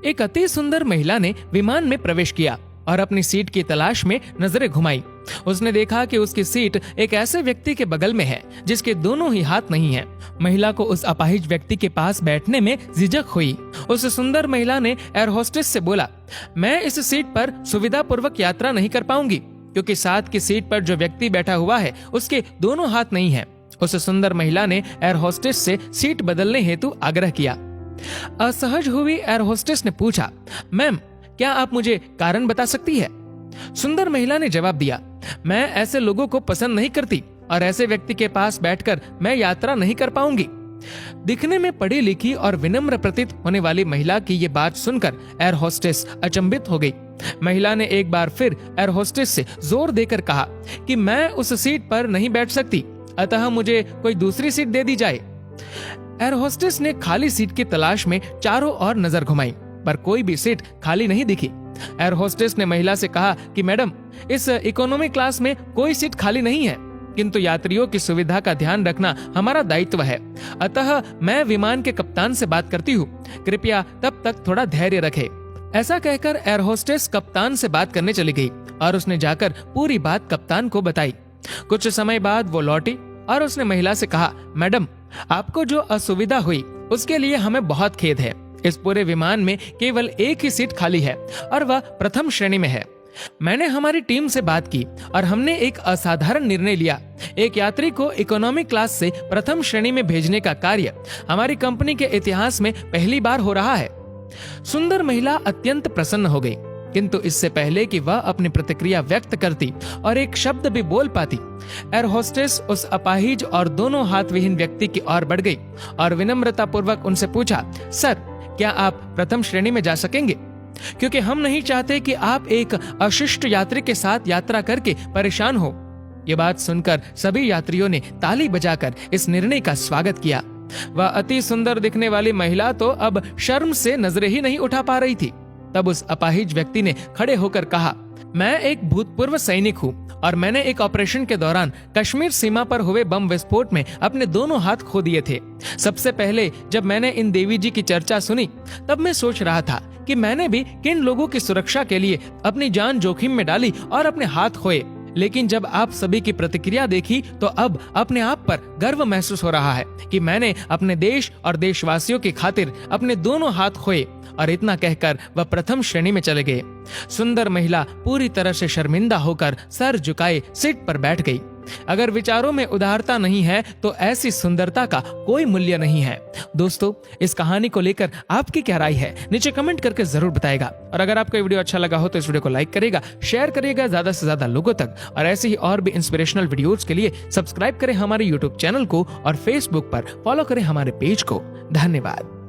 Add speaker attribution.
Speaker 1: एक अति सुंदर महिला ने विमान में प्रवेश किया और अपनी सीट की तलाश में नजरें घुमाई। उसने देखा कि उसकी सीट एक ऐसे व्यक्ति के बगल में है जिसके दोनों ही हाथ नहीं हैं। महिला को उस अपाहिज व्यक्ति के पास बैठने में झिझक हुई। उस सुंदर महिला ने एयर होस्टेस से बोला, मैं इस सीट पर सुविधा पूर्वक यात्रा नहीं कर पाऊंगी क्योंकि साथ की सीट पर जो व्यक्ति बैठा हुआ है उसके दोनों हाथ नहीं है। उस सुंदर महिला ने एयर होस्टेस से सीट बदलने हेतु आग्रह किया। असहज हुई एयर होस्टेस ने पूछा, मैम क्या आप मुझे कारण बता सकती है? सुंदर महिला ने जवाब दिया, मैं ऐसे लोगों को पसंद नहीं करती और ऐसे व्यक्ति के पास बैठकर मैं यात्रा नहीं कर पाऊंगी। दिखने में पढ़ी लिखी और विनम्र प्रतीत होने वाली महिला की ये बात सुनकर एयर होस्टेस अचंभित हो गई। महिला ने एक बार फिर एयर होस्टेस से जोर देकर कहा कि मैं उस सीट पर नहीं बैठ सकती, अतः मुझे कोई दूसरी सीट दे दी जाए। एयर होस्टेस ने खाली सीट की तलाश में चारों ओर नजर घुमाई पर कोई भी सीट खाली नहीं दिखी। एयर होस्टेस ने महिला से कहा कि मैडम, इस इकोनॉमी क्लास में कोई सीट खाली नहीं है, किंतु यात्रियों की सुविधा का ध्यान रखना हमारा दायित्व है, अतः मैं विमान के कप्तान से बात करती हूँ, कृपया तब तक थोड़ा धैर्य रखें। ऐसा कहकर एयर होस्टेस कप्तान से बात करने चली गई और उसने जाकर पूरी बात कप्तान को बताई। कुछ समय बाद वो लौटी और उसने महिला से कहा, मैडम आपको जो असुविधा हुई उसके लिए हमें बहुत खेद है। इस पूरे विमान में केवल एक ही सीट खाली है और वह प्रथम श्रेणी में है। मैंने हमारी टीम से बात की और हमने एक असाधारण निर्णय लिया। एक यात्री को इकोनॉमी क्लास से प्रथम श्रेणी में भेजने का कार्य हमारी कंपनी के इतिहास में पहली बार हो रहा है। सुंदर महिला अत्यंत प्रसन्न हो गई, किंतु इससे पहले कि वह अपनी प्रतिक्रिया व्यक्त करती और एक शब्द भी बोल पाती, एयर होस्टेस उस अपाहिज और दोनों हाथ विहीन व्यक्ति की ओर बढ़ गई और विनम्रता पूर्वक उनसे पूछा, सर क्या आप प्रथम श्रेणी में जा सकेंगे? क्योंकि हम नहीं चाहते कि आप एक अशिष्ट यात्री के साथ यात्रा करके परेशान हो। ये बात सुनकर सभी यात्रियों ने ताली बजाकर इस निर्णय का स्वागत किया। वह अति सुंदर दिखने वाली महिला तो अब शर्म से नजरें ही नहीं उठा पा रही थी। तब उस अपाहिज व्यक्ति ने खड़े होकर कहा, मैं एक भूतपूर्व सैनिक हूँ और मैंने एक ऑपरेशन के दौरान कश्मीर सीमा पर हुए बम विस्फोट में अपने दोनों हाथ खो दिए थे। सबसे पहले जब मैंने इन देवी जी की चर्चा सुनी तब मैं सोच रहा था कि मैंने भी किन लोगों की सुरक्षा के लिए अपनी जान जोखिम में डाली और अपने हाथ खोए, लेकिन जब आप सभी की प्रतिक्रिया देखी तो अब अपने आप पर गर्व महसूस हो रहा है कि मैंने अपने देश और देशवासियों की खातिर अपने दोनों हाथ खोए। और इतना कहकर वह प्रथम श्रेणी में चले गए। सुंदर महिला पूरी तरह से शर्मिंदा होकर सर झुकाए सीट पर बैठ गई। अगर विचारों में उदारता नहीं है तो ऐसी सुंदरता का कोई मूल्य नहीं है। दोस्तों, इस कहानी को लेकर आपकी क्या राय है नीचे कमेंट करके जरूर बताएगा। और अगर आपको ये वीडियो अच्छा लगा हो तो इस वीडियो को लाइक करेगा, शेयर करिएगा ज्यादा से ज्यादा लोगों तक। और ऐसे ही और भी इंस्पिरेशनल वीडियोस के लिए सब्सक्राइब करें हमारे यूट्यूब चैनल को और फेसबुक पर फॉलो करें हमारे पेज को। धन्यवाद।